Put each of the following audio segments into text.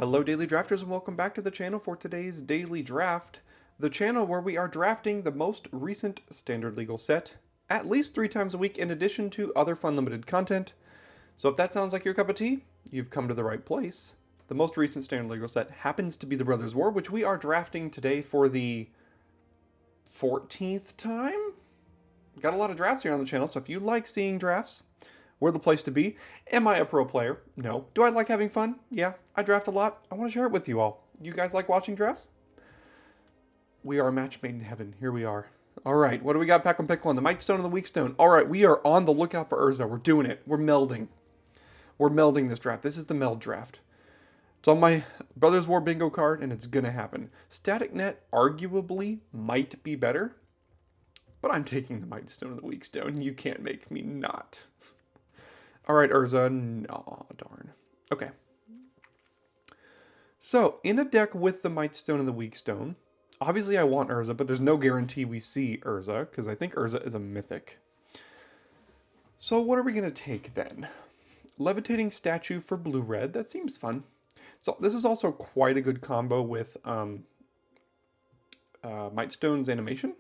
Hello Daily Drafters and welcome back to the channel for today's Daily Draft, the channel where we are drafting the most recent standard legal set at least 3 times a week in addition to other fun limited content. So if that sounds like your cup of tea, you've come to the right place. The most recent standard legal set happens to be the Brothers War, which we are drafting today for the 14th time? Got a lot of drafts here on the channel, so if you like seeing drafts, we're the place to be. Am I a pro player? No. Do I like having fun? Yeah. I draft a lot. I want to share it with you all. You guys like watching drafts? We are a match made in heaven. Here we are. All right. What do we got? Pack one, pick one. The Might Stone and the Weak Stone. All right. We are on the lookout for Urza. We're doing it. We're melding. We're melding this draft. This is the meld draft. It's on my Brothers War bingo card, and it's going to happen. Static Net arguably might be better, but I'm taking the Might Stone and the Weak Stone. You can't make me not. All right, Urza. Nah, darn. Okay. So, in a deck with the Might Stone and the Weak Stone, obviously I want Urza, but there's no guarantee we see Urza, because I think Urza is a mythic. So what are we going to take then? Levitating Statue for blue-red. That seems fun. So this is also quite a good combo with Might Stone's animation.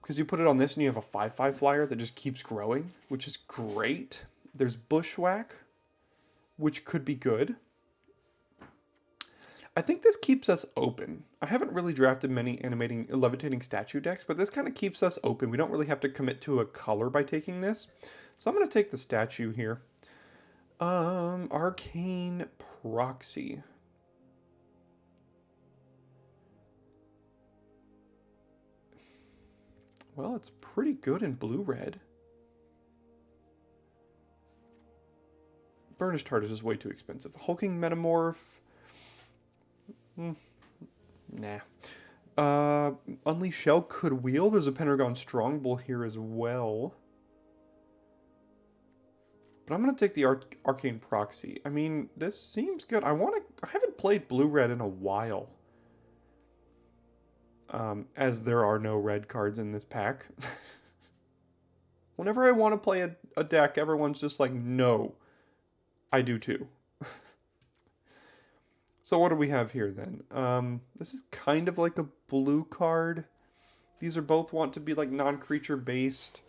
Because you put it on this and you have a 5/5 flyer that just keeps growing, which is great. There's Bushwhack, which could be good. I think this keeps us open. I haven't really drafted many levitating statue decks, but this kind of keeps us open. We don't really have to commit to a color by taking this. So I'm going to take the statue here. Arcane Proxy. Well, it's pretty good in blue-red. Burnished Heart is just way too expensive. Hulking Metamorph. Nah. Unleash Shell could wheel. There's a Pendragon Strongbow here as well. But I'm going to take the Arcane Proxy. I mean, this seems good. I haven't played blue-red in a while. As there are no red cards in this pack. Whenever I want to play a deck, everyone's just like, no, I do too. So what do we have here then? This is kind of like a blue card. These are both want to be like non-creature based.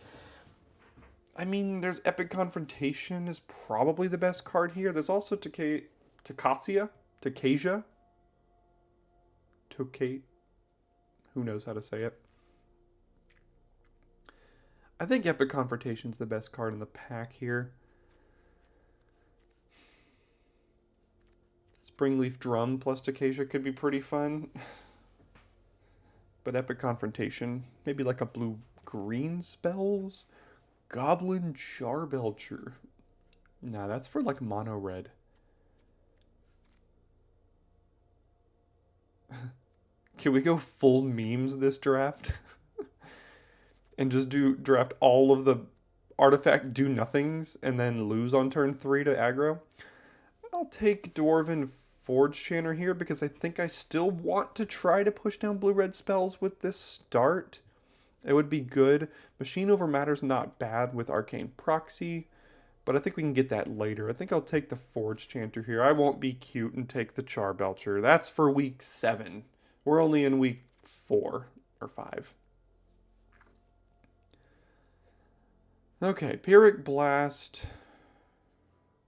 I mean, there's Epic Confrontation is probably the best card here. There's also Tokasia. Who knows how to say it? I think Epic Confrontation's the best card in the pack here. Springleaf Drum plus Tokasia could be pretty fun. But Epic Confrontation, maybe like a blue-green spells? Goblin Charbelcher. Nah, that's for like mono-red. Can we go full memes this draft? And just draft all of the artifact do-nothings and then lose on turn 3 to aggro? I'll take Dwarven Forge Chanter here because I think I still want to try to push down blue-red spells with this start. It would be good. Machine Over Matter's not bad with Arcane Proxy, but I think we can get that later. I think I'll take the Forge Chanter here. I won't be cute and take the Charbelcher. That's for week 7. We're only in week 4 or 5. Okay, Pyrrhic Blast.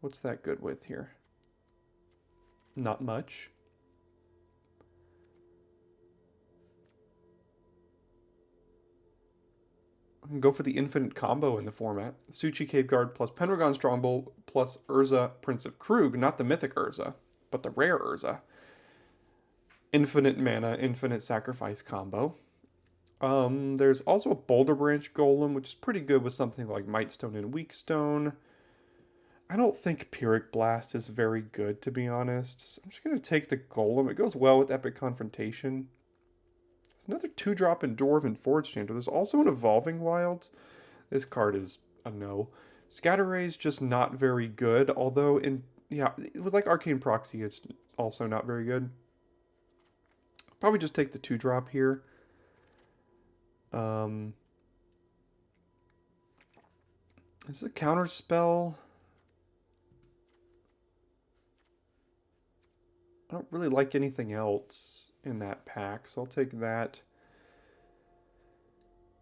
What's that good with here? Not much. I can go for the infinite combo in the format. Suchi Cave Guard plus Pendragon Strongbow plus Urza Prince of Krug. Not the mythic Urza, but the rare Urza. Infinite mana, infinite sacrifice combo. There's also a Boulder Branch Golem, which is pretty good with something like Might Stone and Weak Stone. I don't think Pyrrhic Blast is very good, to be honest. I'm just going to take the Golem. It goes well with Epic Confrontation. There's another 2-drop in Dwarven Forge Chanter. There's also an Evolving Wilds. This card is a no. Scatter Ray's just not very good, although with like Arcane Proxy, it's also not very good. Probably just take the 2-drop here. This is a counter spell. I don't really like anything else in that pack, so I'll take that.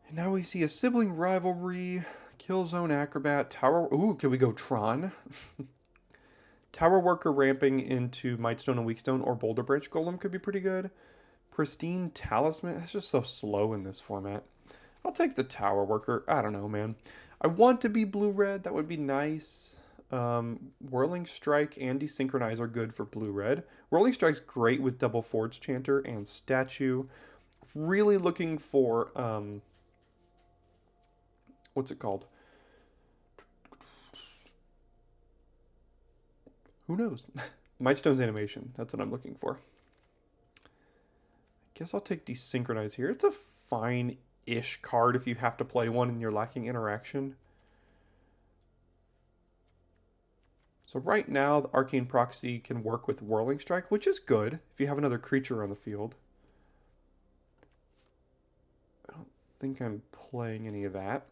And now we see a Sibling Rivalry, Killzone Acrobat, Tower... Ooh, can we go Tron? Tower Worker ramping into Mightstone and Weakstone or Boulder Branch Golem could be pretty good. Pristine Talisman. It's just so slow in this format. I'll take the Tower Worker. I don't know, man. I want to be blue-red. That would be nice. Whirling Strike and Desynchronize are good for blue-red. Whirling Strike's great with double Forge Chanter and Statue. Really looking for... what's it called? Who knows? Mightstone's Animation. That's what I'm looking for. I guess I'll take Desynchronize here. It's a fine-ish card if you have to play one and you're lacking interaction. So right now, the Arcane Proxy can work with Whirling Strike, which is good if you have another creature on the field. I don't think I'm playing any of that.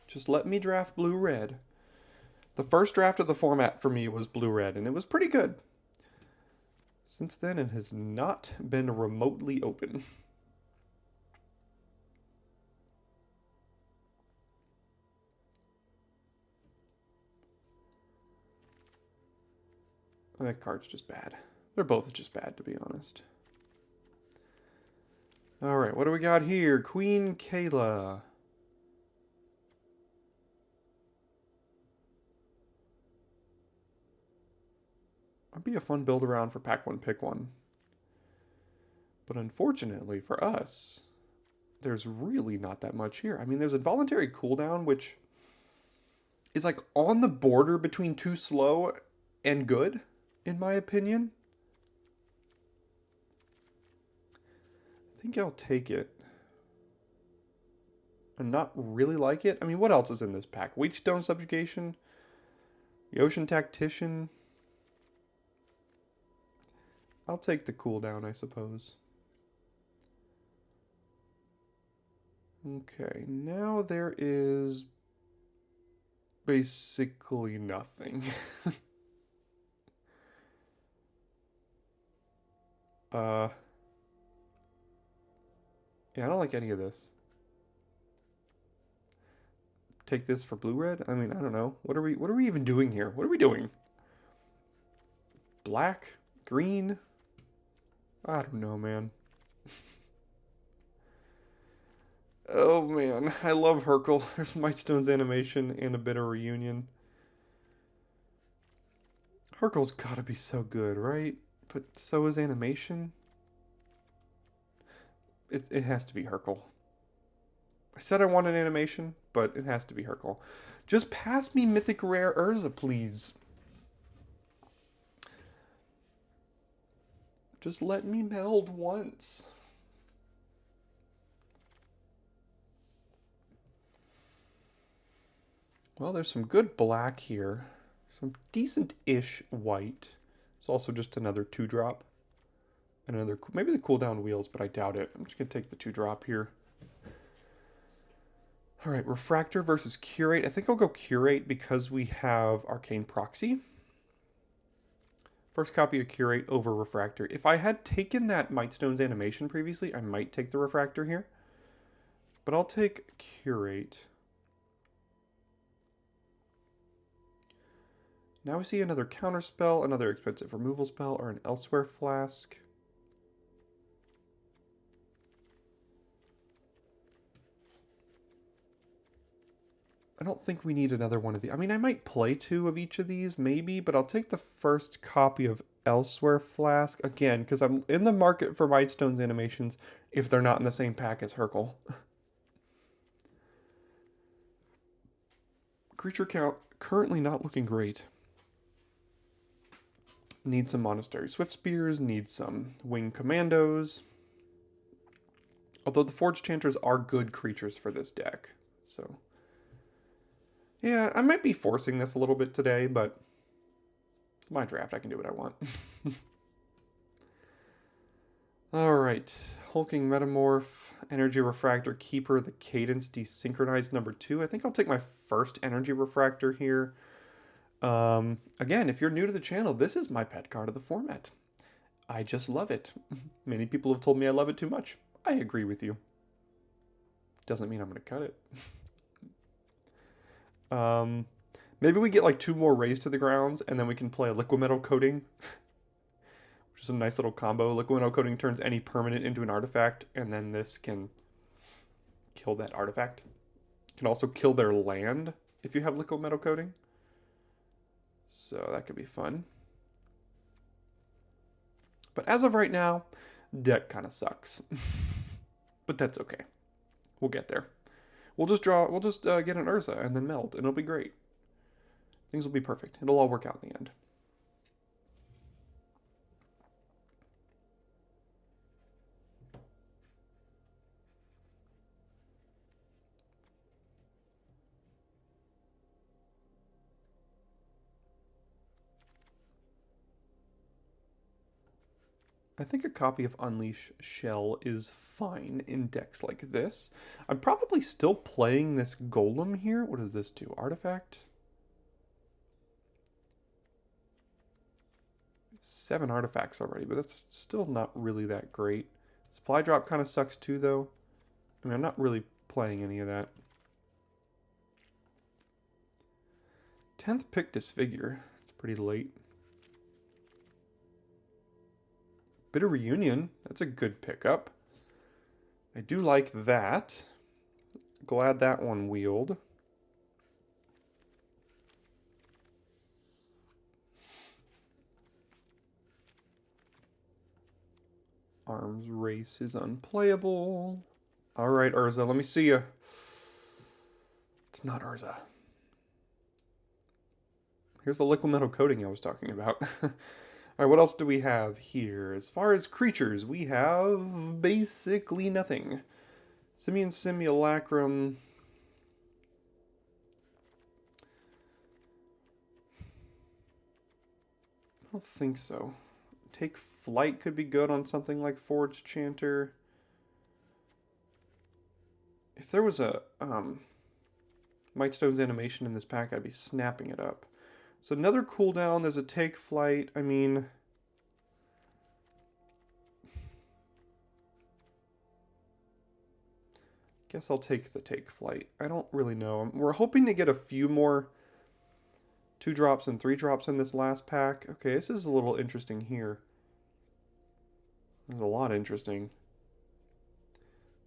Just let me draft blue-red. The first draft of the format for me was blue-red, and it was pretty good. Since then, it has not been remotely open. That card's just bad. They're both just bad, to be honest. Alright, what do we got here? Queen Kayla. That'd be a fun build around for pack one, pick one. But unfortunately for us, there's really not that much here. I mean, there's a voluntary cooldown, which is like on the border between too slow and good, in my opinion. I think I'll take it. And not really like it. I mean, what else is in this pack? Wheatstone Subjugation. The Ocean Tactician. I'll take the cooldown, I suppose. Okay, now there is basically nothing. Yeah, I don't like any of this. Take this for blue-red? I mean, I don't know. What are we even doing here? What are we doing? Black? Green? I don't know, man. Oh, man. I love Hercule. There's Mightstone's Animation and a bit of Reunion. Hercule's gotta be so good, right? But so is Animation. It has to be Hercule. I said I want an Animation, but it has to be Hercule. Just pass me Mythic Rare Urza, please. Just let me meld once. Well, there's some good black here. Some decent-ish white. It's also just another 2-drop. And another, maybe the cooldown wheels, but I doubt it. I'm just going to take the 2-drop here. All right, Refractor versus Curate. I think I'll go Curate because we have Arcane Proxy. First copy of Curate over Refractor. If I had taken that Mightstone's Animation previously, I might take the Refractor here. But I'll take Curate. Now we see another Counterspell, another expensive removal spell, or an Elsewhere Flask. I don't think we need another one of these. I mean, I might play 2 of each of these, maybe, but I'll take the first copy of Elsewhere Flask, again, because I'm in the market for Mightstone's Animations if they're not in the same pack as Hercule. Creature count currently not looking great. Need some Monastery Swift Spears, need some Wing Commandos. Although the Forge Chanters are good creatures for this deck, so... Yeah, I might be forcing this a little bit today, but it's my draft. I can do what I want. Alright. Hulking Metamorph, Energy Refractor, Keeper, the Cadence, Desynchronized number 2. I think I'll take my first Energy Refractor here. Again, if you're new to the channel, this is my pet card of the format. I just love it. Many people have told me I love it too much. I agree with you. Doesn't mean I'm going to cut it. Maybe we get like 2 more Rays to the Grounds, and then we can play a Liquid Metal Coating, which is a nice little combo. Liquid Metal Coating turns any permanent into an artifact, and then this can kill that artifact. Can also kill their land if you have Liquid Metal Coating. So that could be fun. But as of right now, deck kind of sucks. But that's okay. We'll get there. We'll just get an Urza and then meld, and it'll be great. Things will be perfect. It'll all work out in the end. I think a copy of Unleash Shell is fine in decks like this. I'm probably still playing this Golem here. What does this do? Artifact? 7 artifacts already, but that's still not really that great. Supply drop kind of sucks too, though. I mean, I'm not really playing any of that. 10th pick Disfigure. It's pretty late. Bitter Reunion. That's a good pickup. I do like that. Glad that one wheeled. Arms Race is unplayable. Alright, Urza, let me see you. It's not Urza. Here's the Liquid Metal Coating I was talking about. Alright, what else do we have here? As far as creatures, we have basically nothing. Simian Simulacrum. I don't think so. Take Flight could be good on something like Forge Chanter. If there was a Mightstone's animation in this pack, I'd be snapping it up. So another cooldown, there's a Take Flight. I mean, guess I'll take the Take Flight. I don't really know. We're hoping to get a few more 2-drops and 3-drops in this last pack. Okay, this is a little interesting here. There's a lot interesting.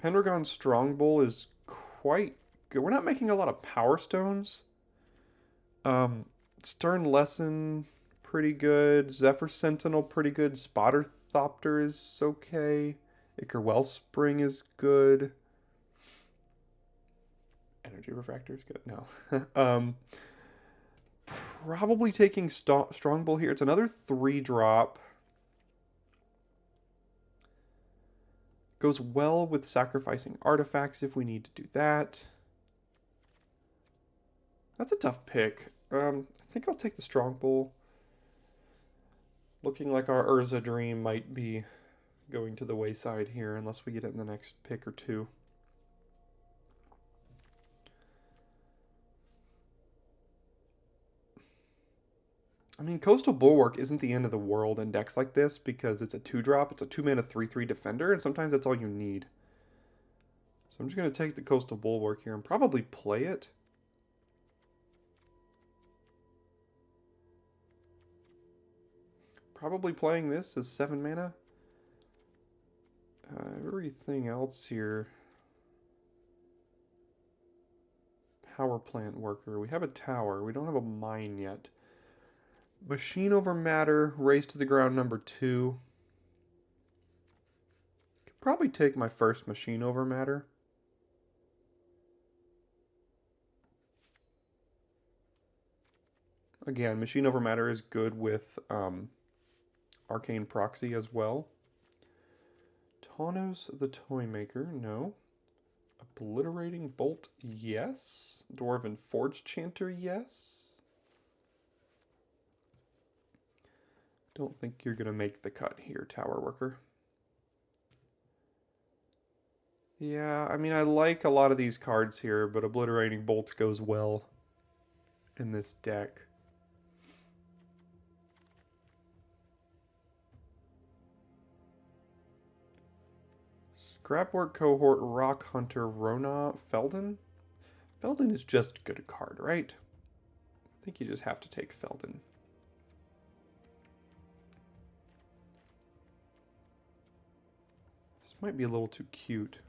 Pendragon Strongbow is quite good. We're not making a lot of Power Stones. Stern Lesson, pretty good. Zephyr Sentinel, pretty good. Spotter Thopter is okay. Ichor Wellspring is good. Energy Refractor is good. No. Probably taking Strongbow here. It's another 3-drop. Goes well with sacrificing artifacts if we need to do that. That's a tough pick. I think I'll take the Strongbow. Looking like our Urza dream might be going to the wayside here unless we get it in the next pick or 2. I mean, Coastal Bulwark isn't the end of the world in decks like this because it's a 2-drop. It's a 2-mana 3/3 defender, and sometimes that's all you need. So I'm just going to take the Coastal Bulwark here and probably play it. Probably playing this as 7 mana. Everything else here. Power Plant Worker. We have a tower. We don't have a mine yet. Machine Over Matter. Race to the Ground number 2. Could probably take my first Machine Over Matter. Again, Machine Over Matter is good with Arcane Proxy as well. Tawnos the Toymaker, no. Obliterating Bolt, yes. Dwarven Forge Chanter, yes. Don't think you're going to make the cut here, Tower Worker. Yeah, I mean, I like a lot of these cards here, but Obliterating Bolt goes well in this deck. Scrapwork Cohort, Rock Hunter, Rona, Felden? Felden is just a good card, right? I think you just have to take Felden. This might be a little too cute.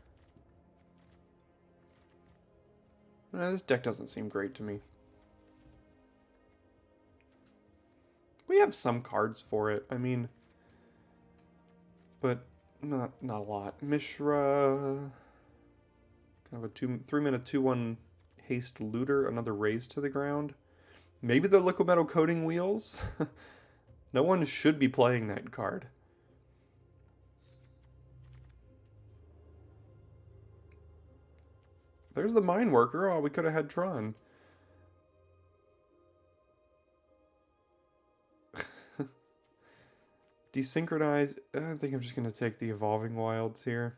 This deck doesn't seem great to me. We have some cards for it, I mean, but not a lot. Mishra, kind of a 3-mana 2/1 haste looter, another raise to the ground. Maybe the liquid metal coating wheels. No one should be playing that card. There's the mine worker. Oh, we could have had Tron. Desynchronize. I think I'm just going to take the Evolving Wilds here.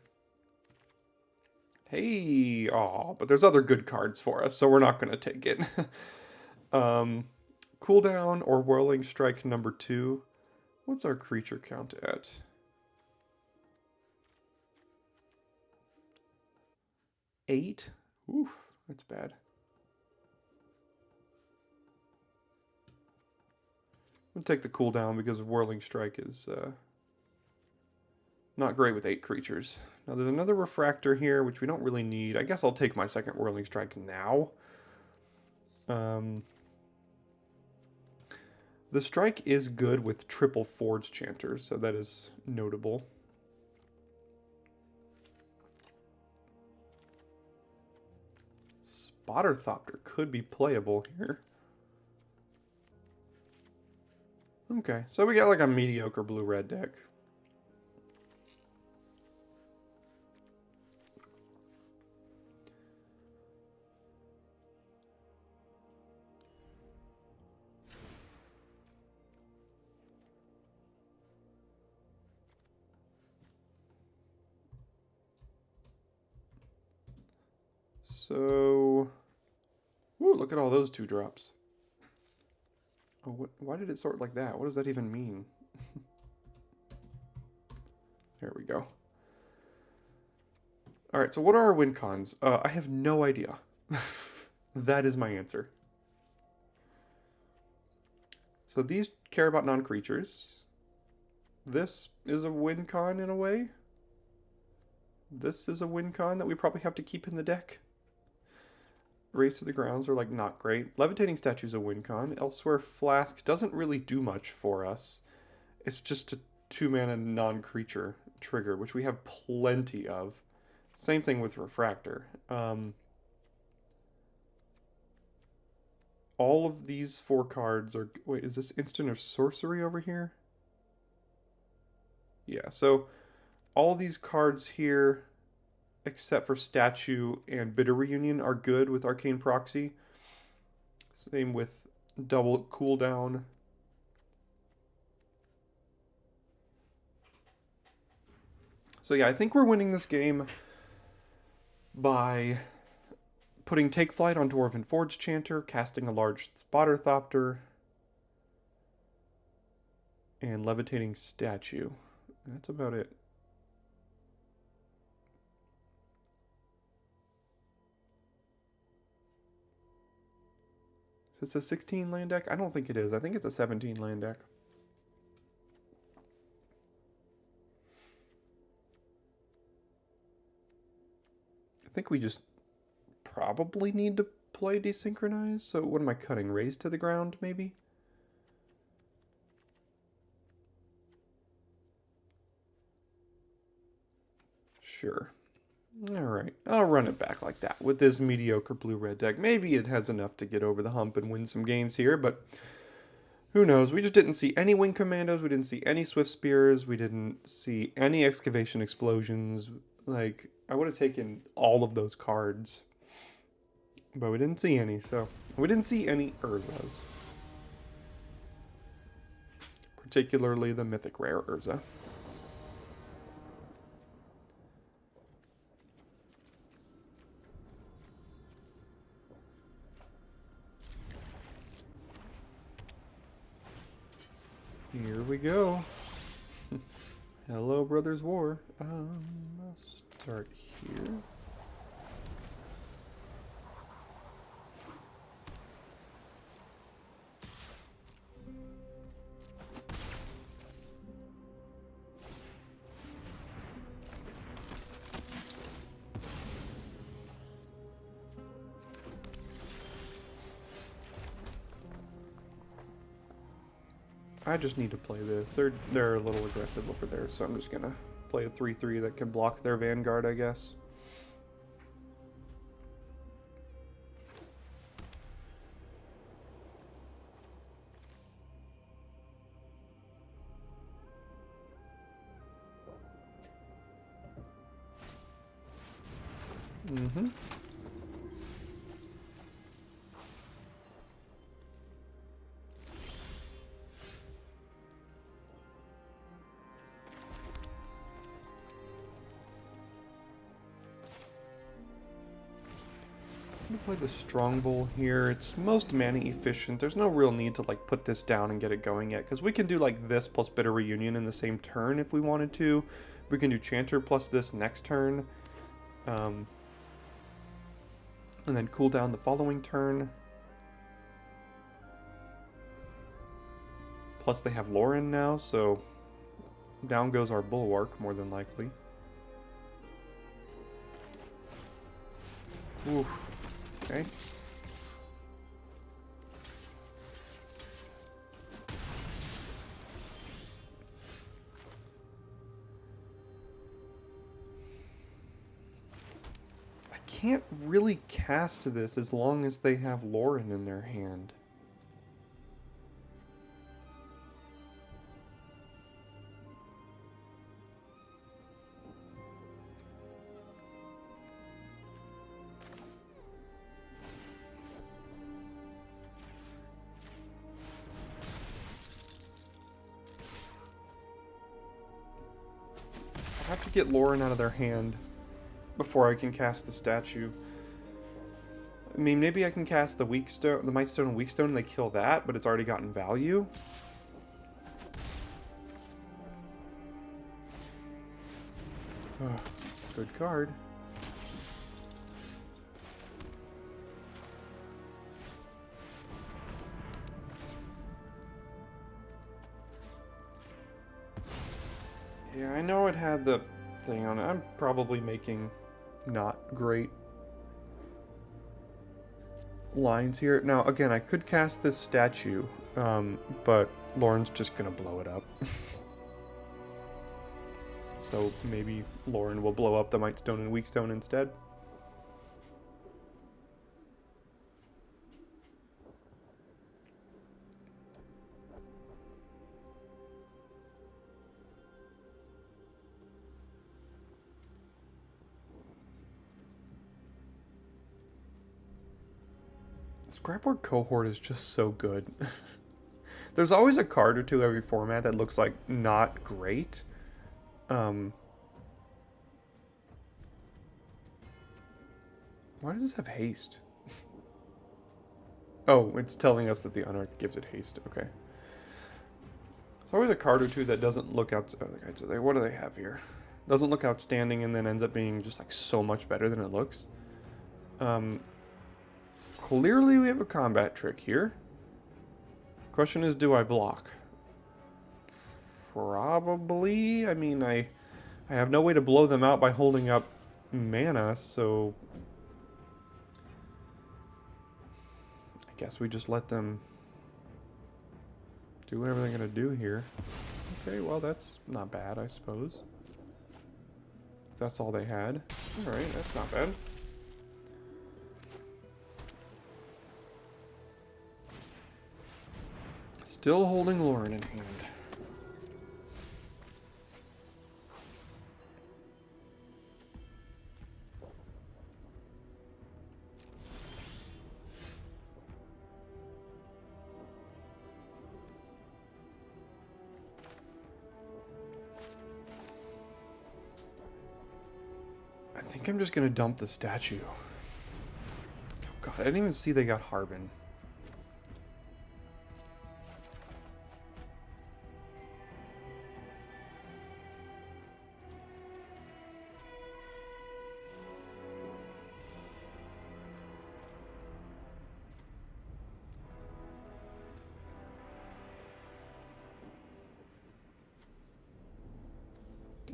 Hey, oh, but there's other good cards for us, so we're not going to take it. Cooldown or Whirling Strike number 2. What's our creature count at? 8? Oof, that's bad. We'll take the cooldown because Whirling Strike is not great with 8 creatures. Now there's another Refractor here, which we don't really need. I guess I'll take my second Whirling Strike now. The strike is good with triple Forge Chanters, so that is notable. Spotterthopter could be playable here. Okay, so we got like a mediocre blue-red deck. So, ooh, look at all those 2-drops. Oh, why did it sort like that? What does that even mean? There we go. All right, so what are our win cons? I have no idea. That is my answer. So these care about non-creatures. This is a win con in a way. This is a win con that we probably have to keep in the deck. Raise to the grounds are like not great. Levitating Statue's a win con. Elsewhere Flask doesn't really do much for us. It's just a 2-mana non-creature trigger, which we have plenty of. Same thing with Refractor. All of these 4 cards are... Wait, is this instant or sorcery over here? Yeah, so all these cards here, except for Statue and Bitter Reunion, are good with Arcane Proxy. Same with double cooldown. So yeah, I think we're winning this game by putting Take Flight on Dwarven Forge Chanter, casting a large Spotterthopter, and Levitating Statue. That's about it. Is this a 16 land deck? I don't think it is. I think it's a 17 land deck. I think we just probably need to play Desynchronize. So what am I cutting? Raise to the ground, maybe? Sure. Alright, I'll run it back like that with this mediocre blue-red deck. Maybe it has enough to get over the hump and win some games here, but who knows? We just didn't see any Wing Commandos, we didn't see any Swift Spears, we didn't see any Excavation Explosions. Like, I would have taken all of those cards, but we didn't see any, so... We didn't see any Urzas. Particularly the Mythic Rare Urza. Here we go. Hello, Brothers War. I must start here. I just need to play this. They're a little aggressive over there, so I'm just gonna play a 3/3 that can block their Vanguard, I guess. Mm-hmm. I'm gonna play the Strongbow here. It's most mana efficient. There's no real need to like put this down and get it going yet, because we can do like this plus Bitter Reunion in the same turn if we wanted to. We can do Chanter plus this next turn. And then cool down the following turn. Plus they have Lauren now, so down goes our Bulwark, more than likely. Ooh. Okay. I can't really cast this as long as they have Lauren in their hand. I have to get Lauren out of their hand before I can cast the statue. I mean, maybe I can cast the Weak Stone, the Might Stone and Weak Stone, and they kill that, but it's already gotten value. Oh, good card. Yeah, I know it had the thing on it. I'm probably making not great lines here. Now, again, I could cast this statue, but Lauren's just gonna blow it up. So maybe Lauren will blow up the Might Stone and Weak Stone instead. Scrapboard Cohort is just so good. There's always a card or two every format that looks like not great. Why does this have haste? Oh, it's telling us that the Unearthed gives it haste. Okay. There's always a card or two that doesn't look out. Okay, so what do they have here? Doesn't look outstanding and then ends up being just like so much better than it looks. Clearly we have a combat trick here. Question is, do I block? Probably. I mean, I have no way to blow them out by holding up mana, so I guess we just let them do whatever they're gonna do here. Okay, well that's not bad, I suppose. If that's all they had. Alright, that's not bad. Still holding Lauren in hand. I think I'm just gonna dump the statue. Oh god, I didn't even see they got Harbin.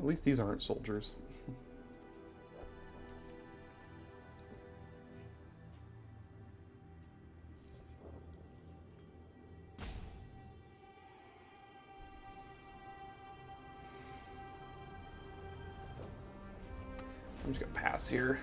At least these aren't soldiers. I'm just gonna pass here.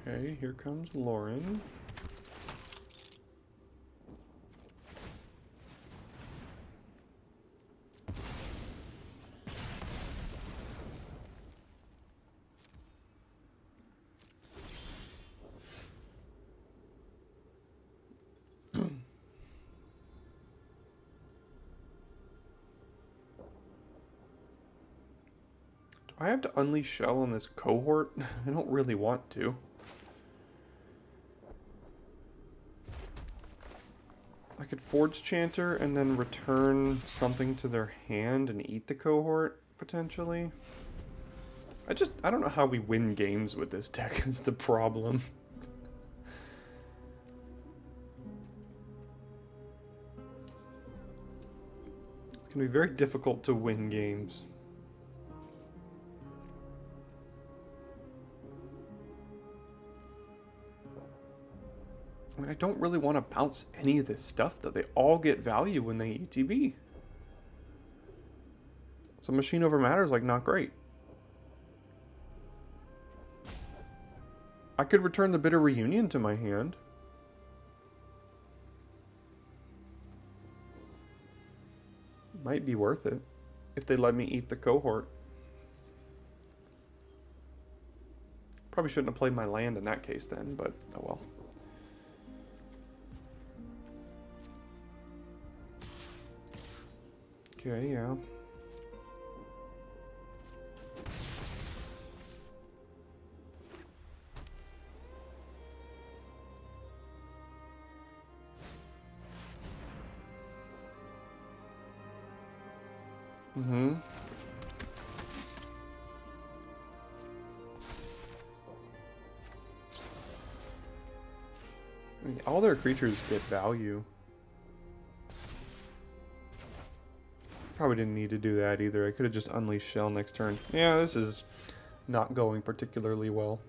Okay, here comes Lauren. Do I have to unleash Shell on this cohort? I don't really want to. I could Forge Chanter and then return something to their hand and eat the cohort, potentially. I don't know how we win games with this deck is the problem. It's going to be very difficult to win games. I don't really want to bounce any of this stuff, though. They all get value when they ETB. So Machine Over Matter is, like, not great. I could return the Bitter Reunion to my hand. Might be worth it if they let me eat the cohort. Probably shouldn't have played my land in that case then, but oh well. Okay, yeah. Mm-hmm. I mean, all their creatures get value. Probably didn't need to do that either. I could have just unleashed Shell next turn. Yeah, this is not going particularly well.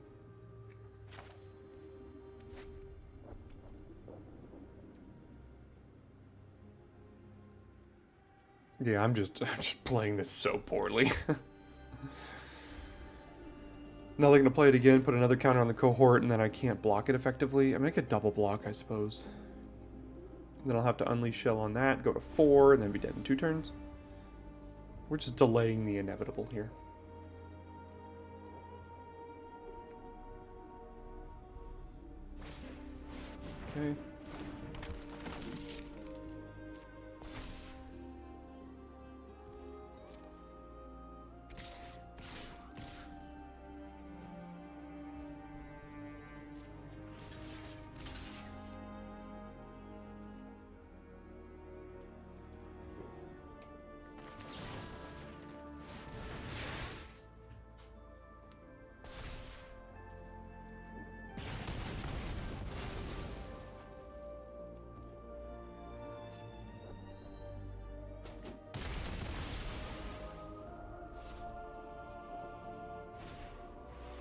Yeah, I'm just playing this so poorly. Now they're going to play it again, put another counter on the cohort, and then I can't block it effectively. I mean, I could double block, I suppose. Then I'll have to unleash Shell on that, go to 4, and then be dead in 2 turns. We're just delaying the inevitable here. Okay.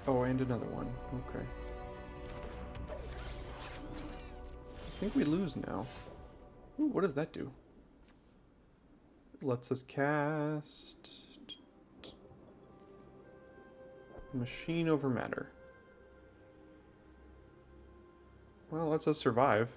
Oh, and another one. Okay. think we lose now. Ooh, what does that do? It lets us cast Machine over Matter. Well, lets us survive.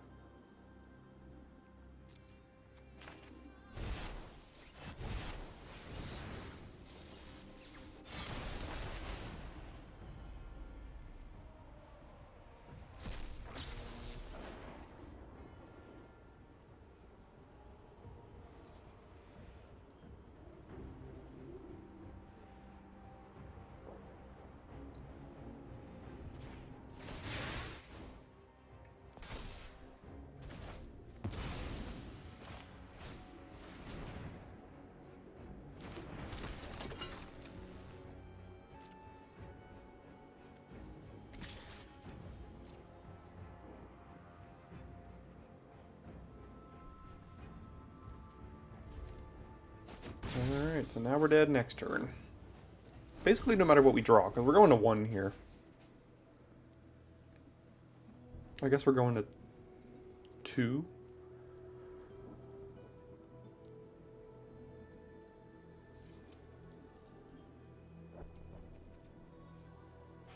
Alright, so now we're dead next turn. Basically no matter what we draw, because we're going to 1 here. I guess we're going to 2.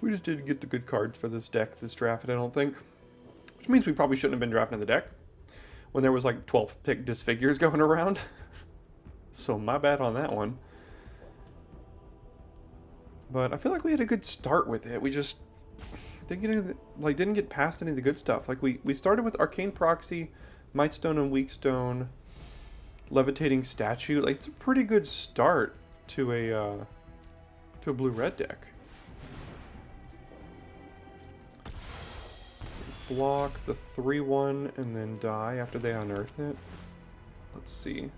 We just didn't get the good cards for this deck, this draft, I don't think. Which means we probably shouldn't have been drafting the deck when there was like 12 pick disfigures going around. So my bad on that one. But I feel like we had a good start with it. We just didn't get past any of the good stuff. Like we started with Arcane Proxy, Mightstone and Weakstone, Levitating Statue. Like it's a pretty good start to a blue-red deck. Block the 3/1 and then die after they unearth it. Let's see.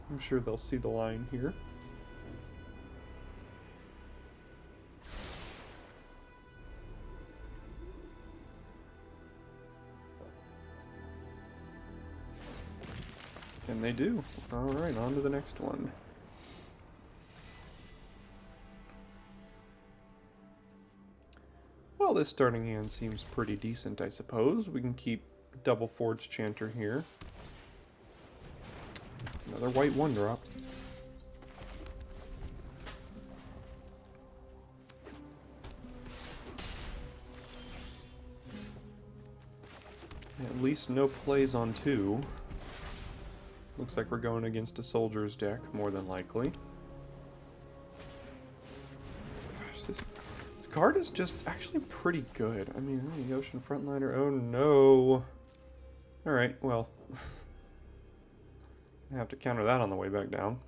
I'm sure they'll see the line here. And they do. Alright, on to the next one. Well, this starting hand seems pretty decent, I suppose. We can keep Double Forge Chanter here. Another white 1-drop. At least no plays on 2. Looks like we're going against a soldier's deck, more than likely. Gosh, this card is just actually pretty good. I mean, the Ocean Frontliner, oh no. Alright, well. I have to counter that on the way back down.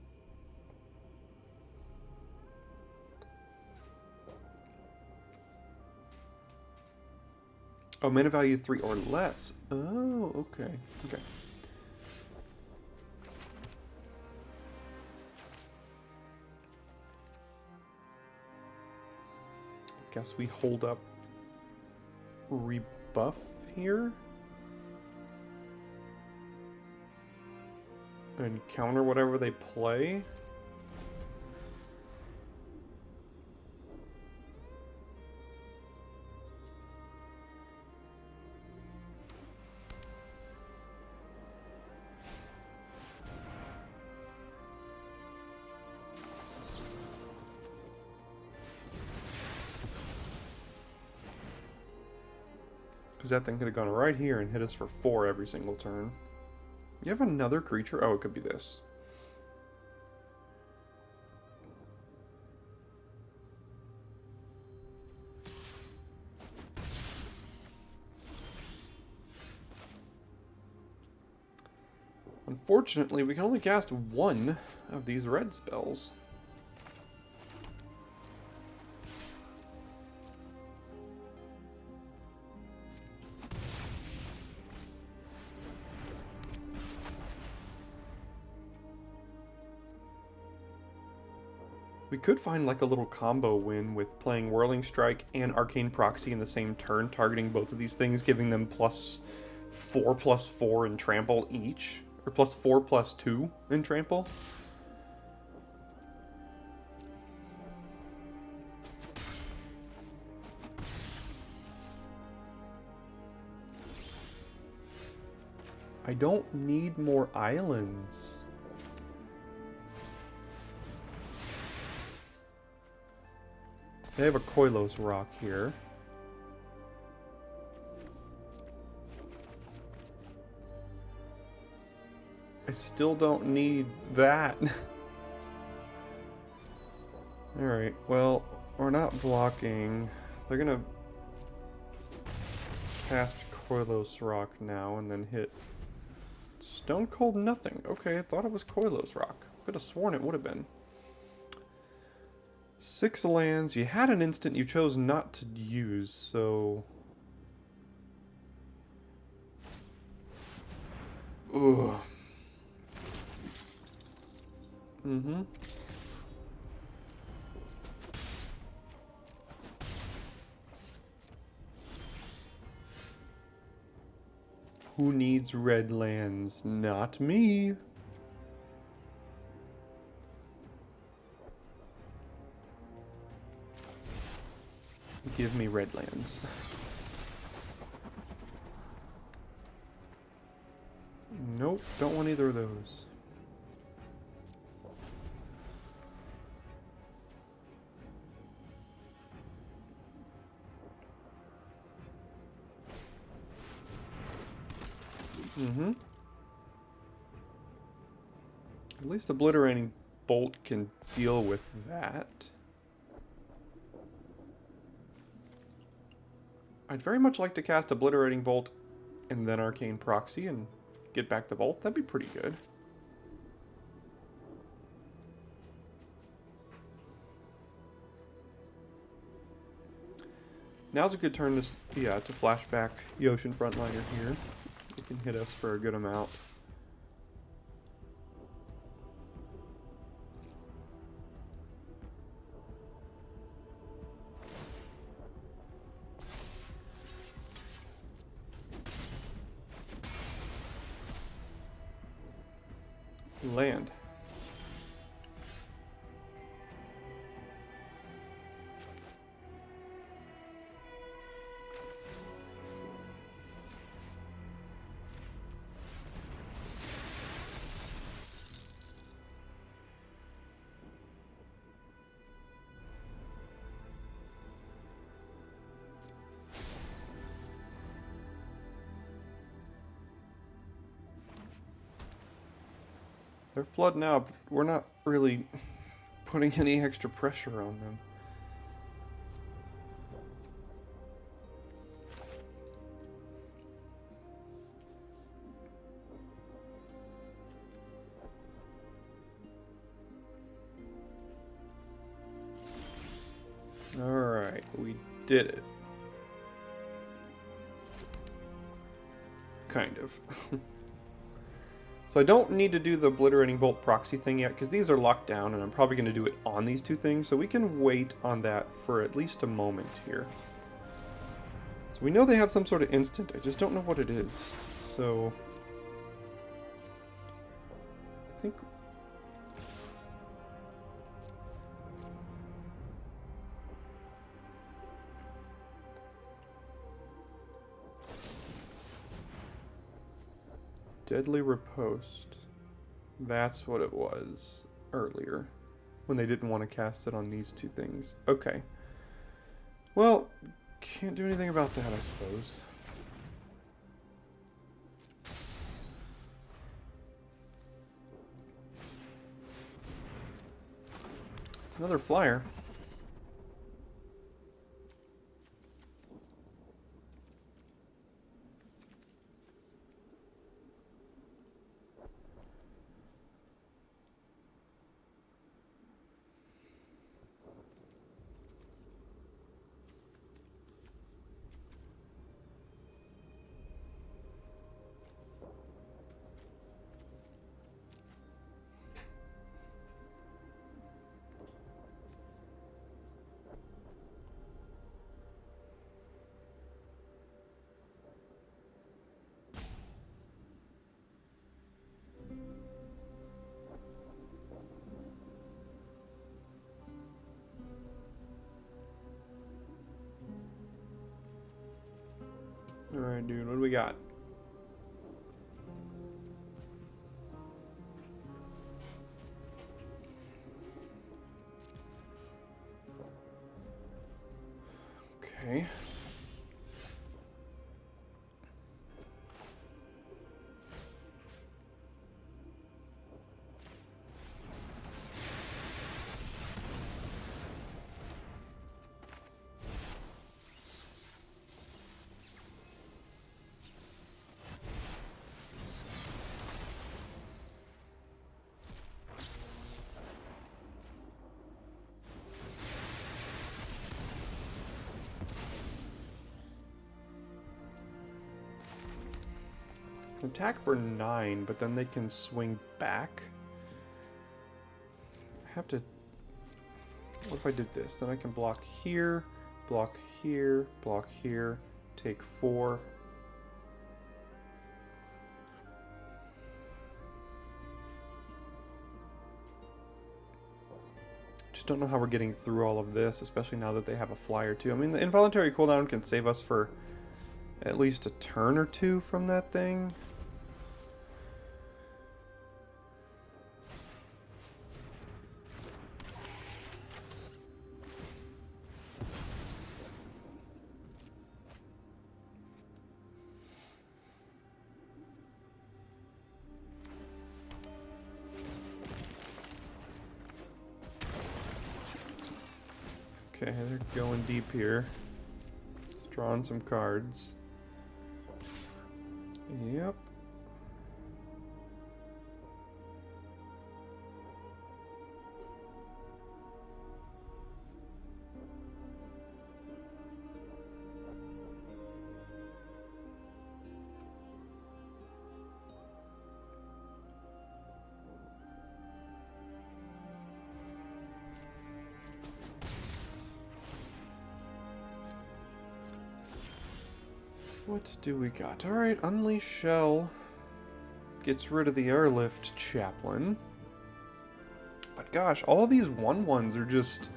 Oh, mana value 3 or less. Oh, okay. Okay. Guess we hold up rebuff here. And counter whatever they play. Because that thing could have gone right here and hit us for 4 every single turn. You have another creature? Oh, it could be this. Unfortunately, we can only cast 1 of these red spells. We could find like a little combo win with playing Whirling Strike and Arcane Proxy in the same turn, targeting both of these things, giving them +4/+4 in trample each, or +4/+2 in trample. I don't need more islands. They have a Koilos rock here. I still don't need that. Alright, well, we're not blocking. They're gonna cast Koilos rock now and then hit Stone Cold nothing. Okay, I thought it was Koilos rock. Could have sworn it would have been. 6 lands. You had an instant you chose not to use, so... Ugh. Mm-hmm. Who needs red lands? Not me. Give me red lands. Nope, don't want either of those. Mm-hmm. At least Obliterating Bolt can deal with that. I'd very much like to cast Obliterating Bolt and then Arcane Proxy and get back the Bolt. That'd be pretty good. Now's a good turn to flash back the Ocean Frontliner here. It can hit us for a good amount. Land. They're flooding out, but we're not really putting any extra pressure on them. Alright, we did it. Kind of. So I don't need to do the Obliterating Bolt proxy thing yet, because these are locked down, and I'm probably going to do it on these two things, so we can wait on that for at least a moment here. So we know they have some sort of instant, I just don't know what it is. So... I think... Deadly Riposte. That's what it was earlier, when they didn't want to cast it on these two things. Okay. Well, can't do anything about that, I suppose. It's another flyer. Alright, dude, what do we got? Okay. Attack for 9, but then they can swing back. I have to... What if I did this? Then I can block here, block here, block here, take 4. Just don't know how we're getting through all of this, especially now that they have a flyer too. I mean, the involuntary cooldown can save us for at least a turn or 2 from that thing. Okay, they're going deep here. Just drawing some cards. Yep. What do we got? Alright, Unleash Shell gets rid of the Airlift Chaplain. But gosh, all these 1/1s are just...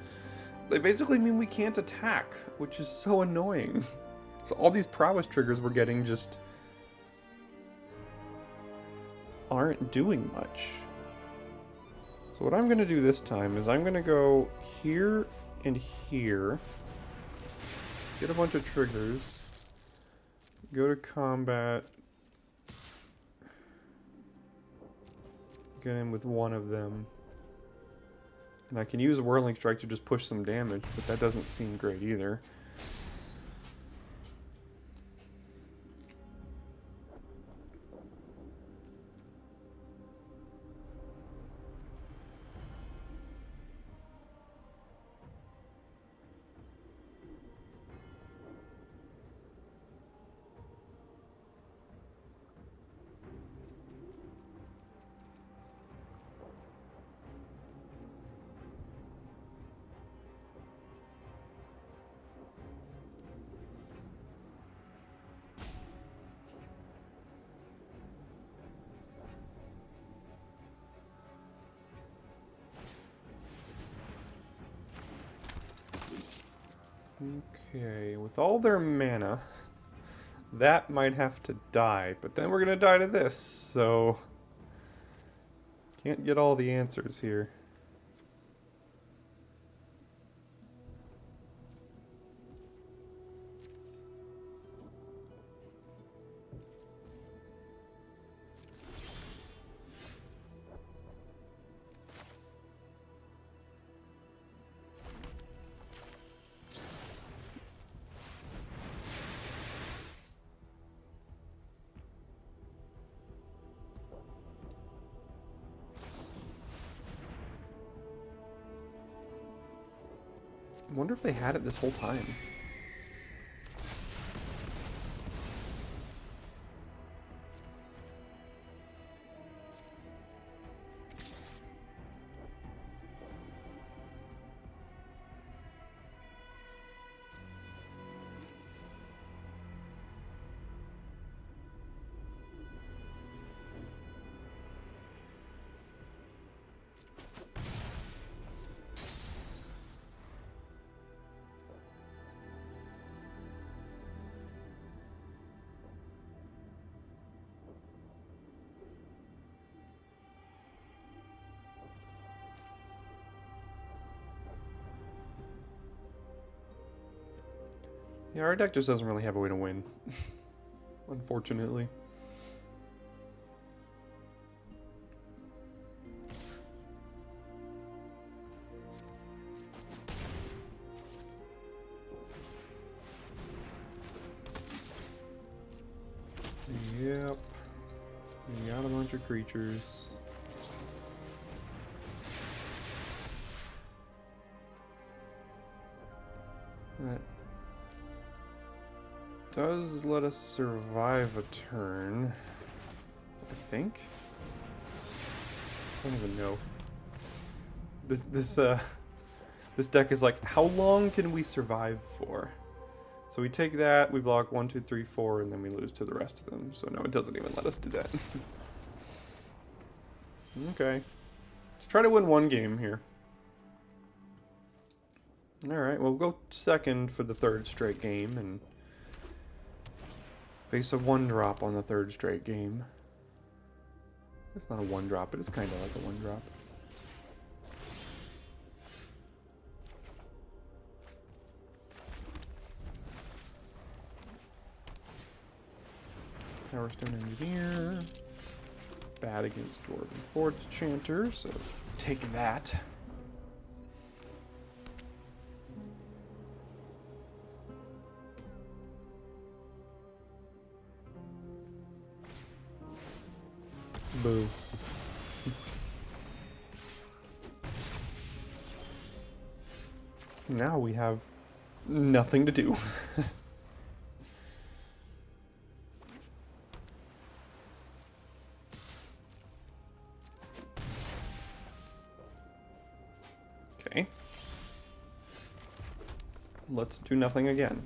They basically mean we can't attack, which is so annoying. So all these prowess triggers we're getting just... aren't doing much. So what I'm going to do this time is I'm going to go here and here. Get a bunch of triggers. Go to combat. Get in with one of them. And I can use Whirling Strike to just push some damage, but that doesn't seem great either. Okay, with all their mana, that might have to die, but then we're gonna die to this, so... Can't get all the answers here. I wonder if they had it this whole time. Yeah, our deck just doesn't really have a way to win, unfortunately. Yep. We got a bunch of creatures. That does let us survive a turn, I think. I don't even know. This deck is like, how long can we survive for? So we take that, we block 1, 2, 3, 4, and then we lose to the rest of them. So no, it doesn't even let us do that. Okay. Let's try to win one game here. Alright, well, we'll go second for the third straight game and face a 1-drop on the third straight game. It's not a 1-drop, but it's kind of like a 1-drop. Power Stone Engineer. Bad against Dwarven Forge Chanter, so take that. Boo. Now we have nothing to do. Okay. Let's do nothing again.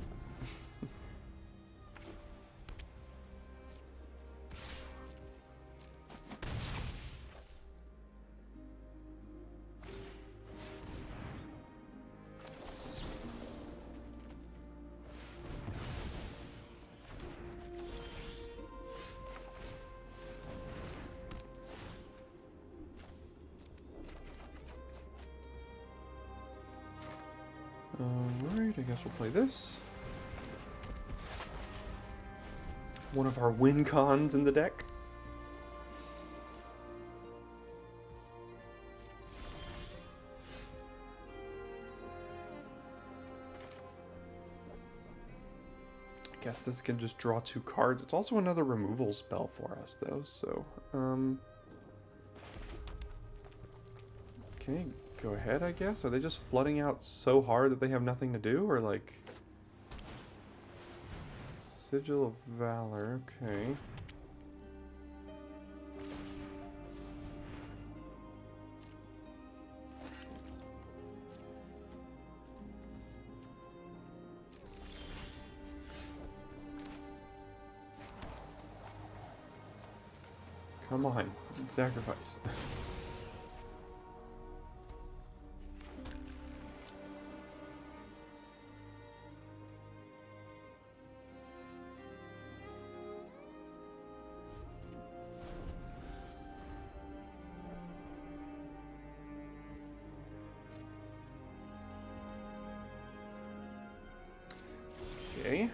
Alright, I guess we'll play this. One of our win cons in the deck. I guess this can just draw 2 cards. It's also another removal spell for us, though, so, okay, go ahead, I guess? Are they just flooding out so hard that they have nothing to do, or, like... Sigil of Valor, okay. Come on, sacrifice. Okay.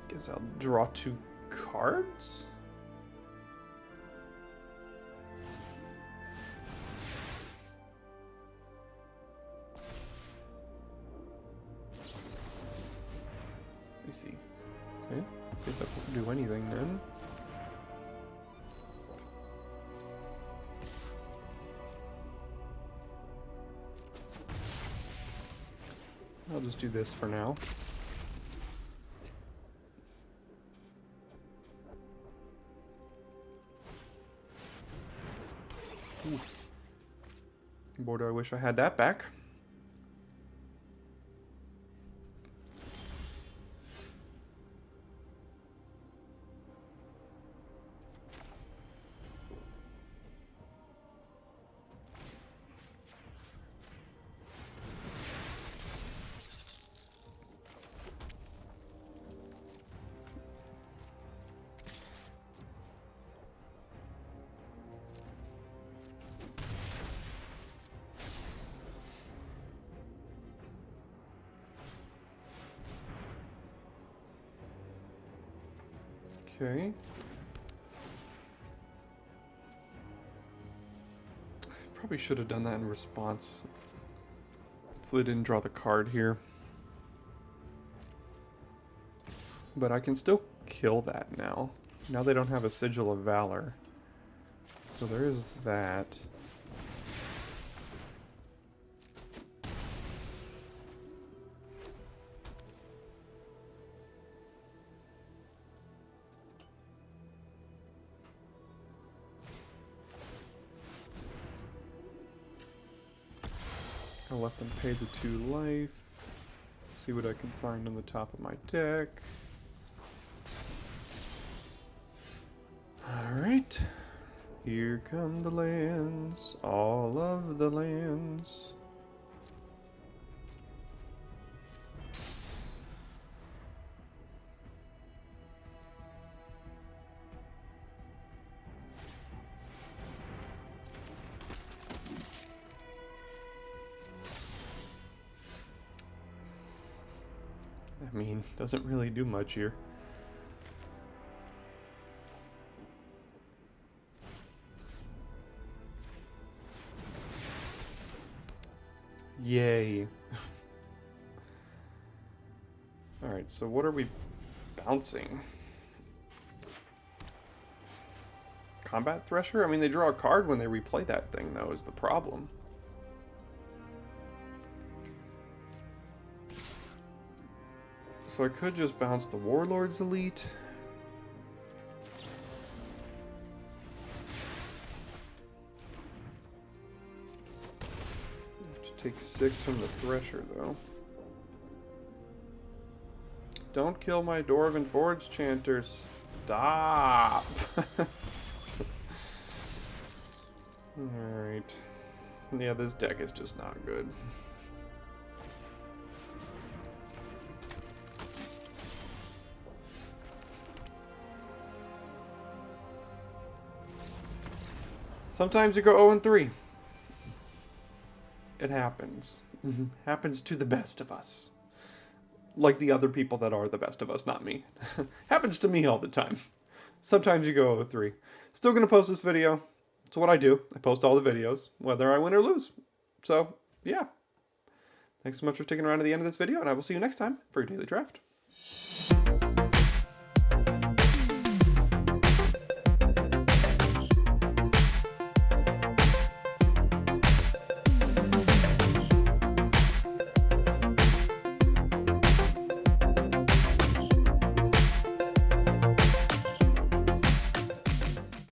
Guess I'll draw 2 cards? Let me see. Okay. Guess I won't do anything then. I'll just do this for now. Ooh. Boy, do I wish I had that back. Okay. Probably should have done that in response. So they didn't draw the card here. But I can still kill that now. Now they don't have a Sigil of Valor. So there is that. I'll let them pay the 2 life. See what I can find on the top of my deck. Alright. Here come the lands. All of the lands. I mean, doesn't really do much here. Yay. Alright, so what are we bouncing? Combat Thresher? I mean, they draw a card when they replay that thing, though, is the problem. So I could just bounce the Warlord's Elite. I have to take 6 from the Thresher, though. Don't kill my Dwarven Forge Chanters. Stop! Alright. Yeah, this deck is just not good. Sometimes you go 0-3. It happens. Happens to the best of us. Like the other people that are the best of us, not me. Happens to me all the time. Sometimes you go 0-3. Still gonna post this video. It's what I do. I post all the videos, whether I win or lose. So, yeah. Thanks so much for sticking around to the end of this video, and I will see you next time for your daily draft.